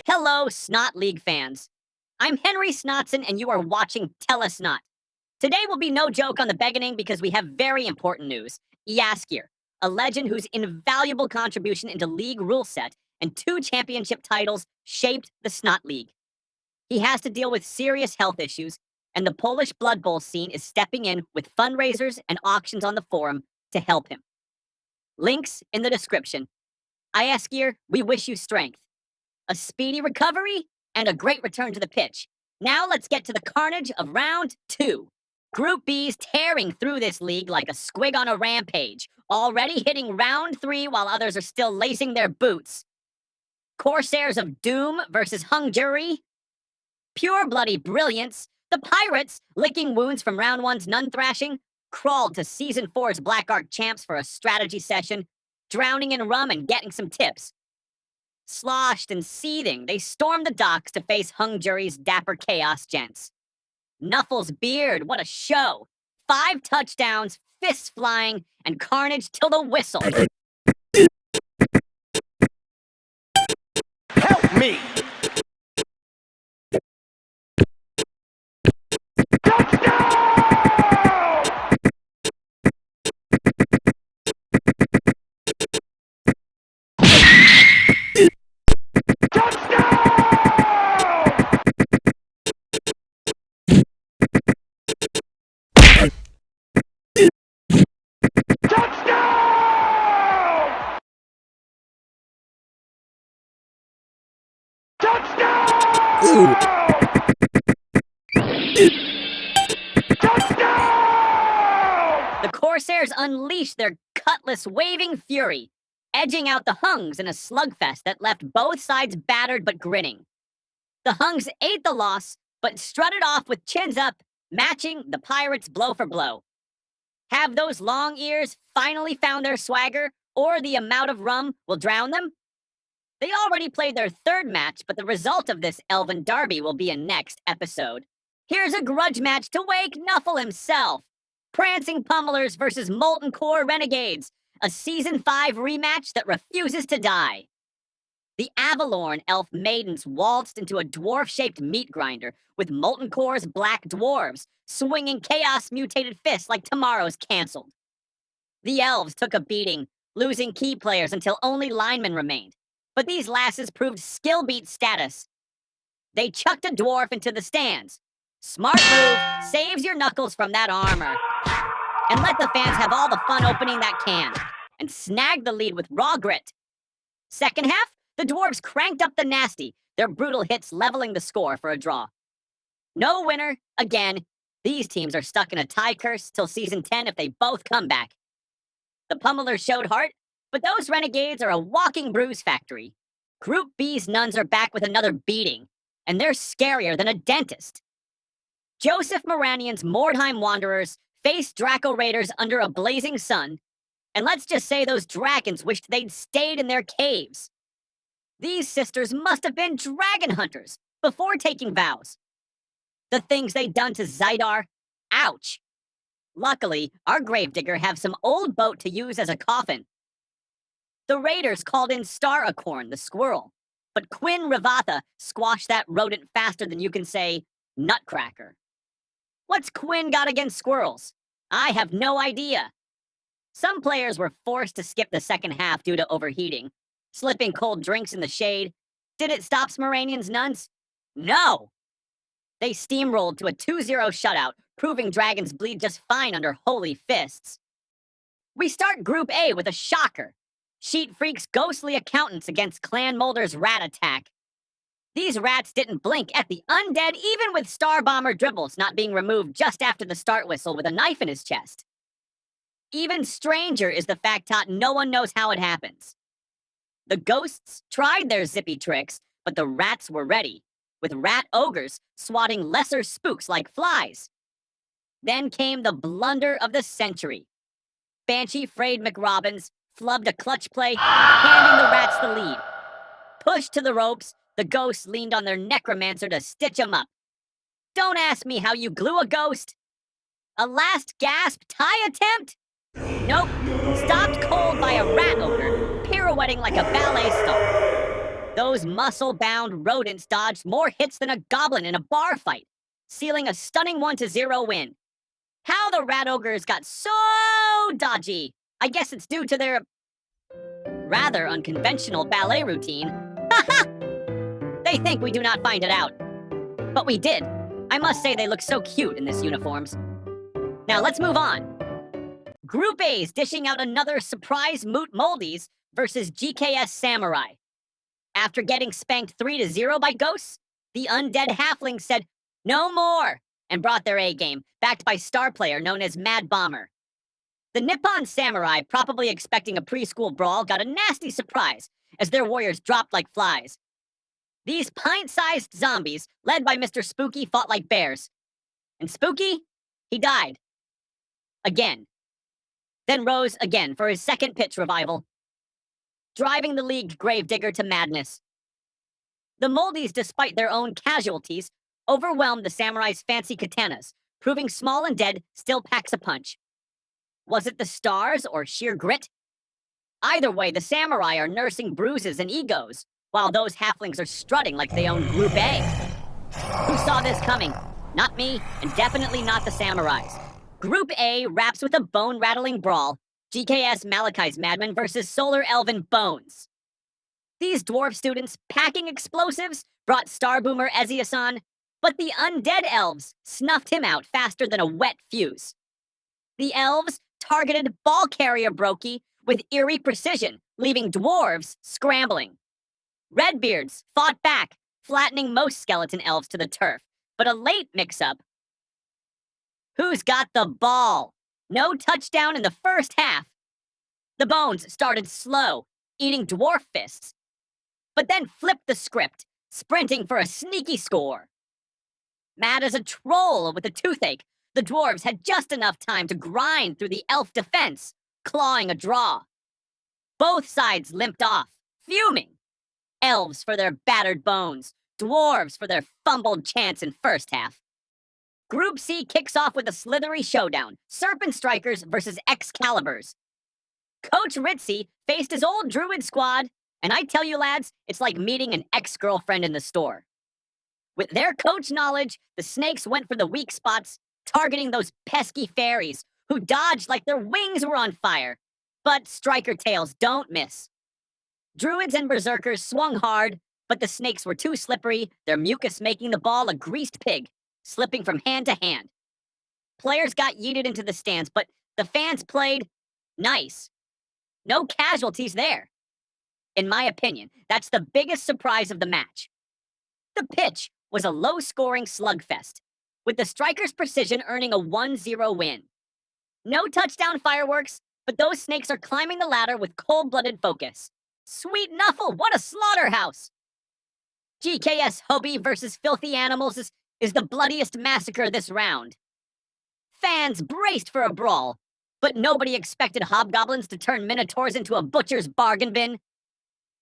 Hello, Snot League fans. I'm Henry Snotson, and you are watching Telesnot. Today will be no joke on the beginning because we have very important news. Jaskier, a legend whose invaluable contribution into league rule set and 2 championship titles shaped the Snot League. He has to deal with serious health issues, and the Polish Blood Bowl scene is stepping in with fundraisers and auctions on the forum to help him. Links in the description. Jaskier, we wish you strength, a speedy recovery, and a great return to the pitch. Now let's get to the carnage of round 2. Group B's tearing through this league like a squig on a rampage, already hitting round 3 while others are still lacing their boots. Corsairs of Doom versus Hung Jury. Pure bloody brilliance. The Pirates, licking wounds from round 1's nun thrashing, crawled to season 4's Black Ark champs for a strategy session, drowning in rum and getting some tips. Sloshed and seething, they stormed the docks to face Hung Jury's dapper chaos gents. Nuffle's beard, what a show! 5 touchdowns, fists flying, and carnage till the whistle. Help me! The Corsairs unleashed their cutlass-waving fury, edging out the Hungs in a slugfest that left both sides battered but grinning. The Hungs ate the loss, but strutted off with chins up, matching the Pirates blow for blow. Have those long ears finally found their swagger, or the amount of rum will drown them? They already played their 3rd match, but the result of this Elven derby will be a next episode. Here's a grudge match to wake Nuffle himself. Prancing Pummelers versus Molten Core Renegades, a Season 5 rematch that refuses to die. The Avalorn elf maidens waltzed into a dwarf-shaped meat grinder with Molten Core's black dwarves, swinging chaos-mutated fists like tomorrow's canceled. The elves took a beating, losing key players until only linemen remained. But these lasses proved skill beat status. They chucked a dwarf into the stands. Smart move, saves your knuckles from that armor. And let the fans have all the fun opening that can. And snag the lead with raw grit. Second half, the dwarves cranked up the nasty, their brutal hits leveling the score for a draw. No winner, again. These teams are stuck in a tie curse till Season 10 if they both come back. The Pummelers showed heart, but those Renegades are a walking bruise factory. Group B's nuns are back with another beating, and they're scarier than a dentist. Joseph Moranian's Mordheim Wanderers faced Draco Raiders under a blazing sun, and let's just say those dragons wished they'd stayed in their caves. These sisters must have been dragon hunters before taking vows. The things they'd done to Zidar, ouch. Luckily, our gravedigger have some old boat to use as a coffin. The Raiders called in Star Acorn, the squirrel, but Quinn Rivatha squashed that rodent faster than you can say, nutcracker. What's Quinn got against squirrels? I have no idea. Some players were forced to skip the second half due to overheating, slipping cold drinks in the shade. Did it stop Moranian's nuns? No! They steamrolled to a 2-0 shutout, proving dragons bleed just fine under holy fists. We start Group A with a shocker. Sheet Freak's ghostly accountants against Clan Molder's rat attack. These rats didn't blink at the undead, even with Star Bomber Dribbles not being removed just after the start whistle with a knife in his chest. Even stranger is the factot no one knows how it happens. The ghosts tried their zippy tricks, but the rats were ready, with rat ogres swatting lesser spooks like flies. Then came the blunder of the century. Banshee Frayed McRobbins flubbed a clutch play, handing the rats the lead. Pushed to the ropes, the ghosts leaned on their necromancer to stitch 'em up. Don't ask me how you glue a ghost. A last gasp tie attempt? Nope. Stopped cold by a rat ogre, pirouetting like a ballet star. Those muscle-bound rodents dodged more hits than a goblin in a bar fight, sealing a stunning 1-0 win. How the rat ogres got so dodgy? I guess it's due to their rather unconventional ballet routine. Haha! They think we do not find it out. But we did. I must say they look so cute in this uniforms. Now let's move on. Group A's dishing out another surprise moot Moldies versus GKS Samurai. After getting spanked 3-0 by ghosts, the undead halfling said, "No more," and brought their A-game, backed by star player known as Mad Bomber. The Nippon Samurai, probably expecting a preschool brawl, got a nasty surprise as their warriors dropped like flies. These pint-sized zombies, led by Mr. Spooky, fought like bears. And Spooky? He died. Again. Then rose again for his second pitch revival, driving the league gravedigger to madness. The Moldies, despite their own casualties, overwhelmed the Samurai's fancy katanas, proving small and dead still packs a punch. Was it the stars or sheer grit? Either way, the Samurai are nursing bruises and egos, while those halflings are strutting like they own Group A. Who saw this coming? Not me, and definitely not the Samurais. Group A wraps with a bone-rattling brawl, GKS Malachai's Madman versus Solar Elven Bones. These dwarf students packing explosives brought Star Boomer Ezius on, but the undead elves snuffed him out faster than a wet fuse. The elves targeted Ball Carrier Brokey with eerie precision, leaving dwarves scrambling. Redbeards fought back, flattening most skeleton elves to the turf, but a late mix-up. Who's got the ball? No touchdown in the first half. The Bones started slow, eating dwarf fists, but then flipped the script, sprinting for a sneaky score. Mad as a troll with a toothache, the dwarves had just enough time to grind through the elf defense, clawing a draw. Both sides limped off, fuming. Elves for their battered bones, dwarves for their fumbled chance in first half. Group C kicks off with a slithery showdown, Serpent Strikers versus Excaliburs. Coach Ritzy faced his old druid squad, and I tell you lads, it's like meeting an ex-girlfriend in the store. With their coach knowledge, the snakes went for the weak spots, targeting those pesky fairies who dodged like their wings were on fire. But striker tails don't miss. Druids and berserkers swung hard, but the snakes were too slippery, their mucus making the ball a greased pig, slipping from hand to hand. Players got yeeted into the stands, but the fans played nice. No casualties there. In my opinion, that's the biggest surprise of the match. The pitch was a low-scoring slugfest, with the strikers' precision earning a 1-0 win. No touchdown fireworks, but those snakes are climbing the ladder with cold-blooded focus. Sweet Nuffle, what a slaughterhouse! GKS Hobie versus Filthy Animals is the bloodiest massacre this round. Fans braced for a brawl, but nobody expected hobgoblins to turn minotaurs into a butcher's bargain bin.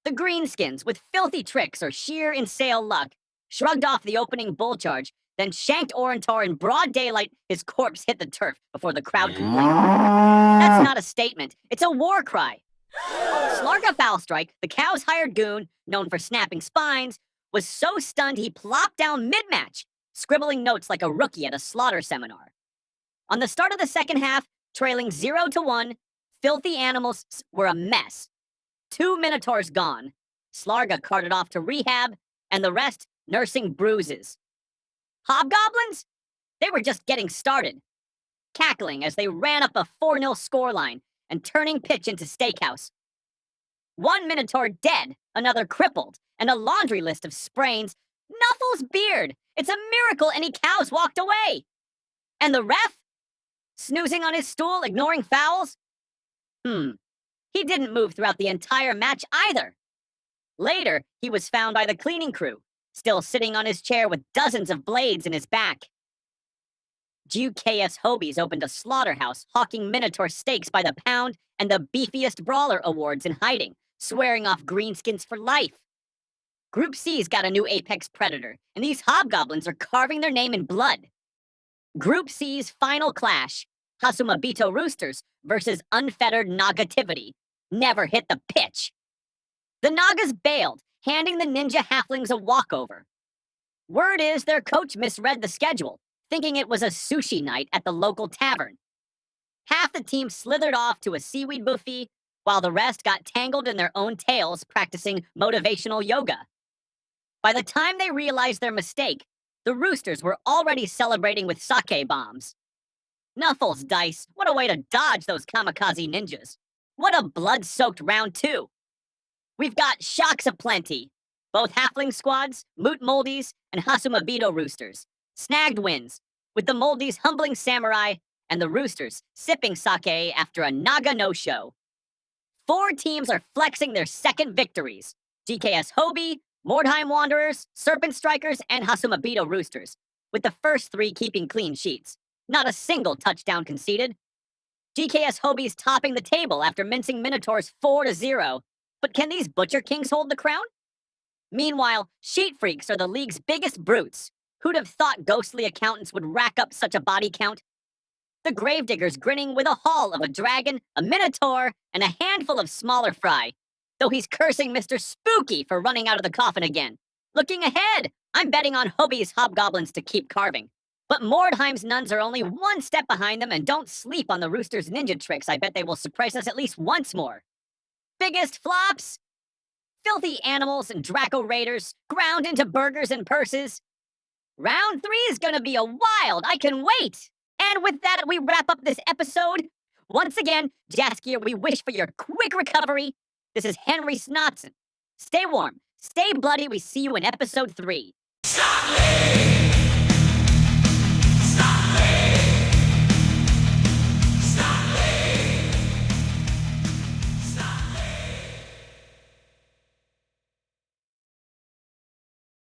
The greenskins, with filthy tricks or sheer insane luck, shrugged off the opening bull charge, then shanked Orentor in broad daylight. His corpse hit the turf before the crowd complained. That's not a statement, it's a war cry. Slarga Foulstrike, the cow's hired goon, known for snapping spines, was so stunned he plopped down mid-match, scribbling notes like a rookie at a slaughter seminar. On the start of the second half, trailing 0-1, Filthy Animals were a mess. 2 minotaurs gone, Slarga carted off to rehab, and the rest nursing bruises. Hobgoblins? They were just getting started, cackling as they ran up a 4-0 scoreline and turning pitch into steakhouse. One minotaur dead, another crippled, and a laundry list of sprains. Nuffle's beard! It's a miracle any cows walked away! And the ref? Snoozing on his stool, ignoring fouls? He didn't move throughout the entire match either. Later, he was found by the cleaning crew, still sitting on his chair with dozens of blades in his back. GKS Hobies opened a slaughterhouse, hawking minotaur steaks by the pound and the beefiest brawler awards in hiding, swearing off greenskins for life. Group C's got a new apex predator, and these hobgoblins are carving their name in blood. Group C's final clash, Hasumabito Roosters versus Unfettered Nagativity, never hit the pitch. The Nagas bailed, handing the ninja halflings a walkover. Word is their coach misread the schedule, thinking it was a sushi night at the local tavern. Half the team slithered off to a seaweed buffet, while the rest got tangled in their own tails practicing motivational yoga. By the time they realized their mistake, the Roosters were already celebrating with sake bombs. Nuffles, dice, what a way to dodge those kamikaze ninjas. What a blood-soaked round 2. We've got shocks aplenty. Both halfling squads, Moot Moldies, and Hasumabito Roosters snagged wins, with the Moldies humbling Samurai and the Roosters sipping sake after a Naga no-show. 4 teams are flexing their second victories: GKS Hobie, Mordheim Wanderers, Serpent Strikers, and Hasumabito Roosters, with the first 3 keeping clean sheets. Not a single touchdown conceded. GKS Hobie's topping the table after mincing Minotaurs 4-0, but can these Butcher Kings hold the crown? Meanwhile, Sheet Freaks are the league's biggest brutes. Who'd have thought ghostly accountants would rack up such a body count? The Gravediggers grinning with a haul of a dragon, a minotaur, and a handful of smaller fry, though he's cursing Mr. Spooky for running out of the coffin again. Looking ahead, I'm betting on Hobie's hobgoblins to keep carving. But Mordheim's nuns are only 1 step behind them, and don't sleep on the Roosters' ninja tricks. I bet they will surprise us at least once more. Biggest flops? Filthy animals and Draco Raiders, ground into burgers and purses. Round 3 is gonna be a wild, I can wait! And with that, we wrap up this episode. Once again, Jaskier, we wish for your quick recovery. This is Henry Snotson. Stay warm, stay bloody, we see you in episode 3.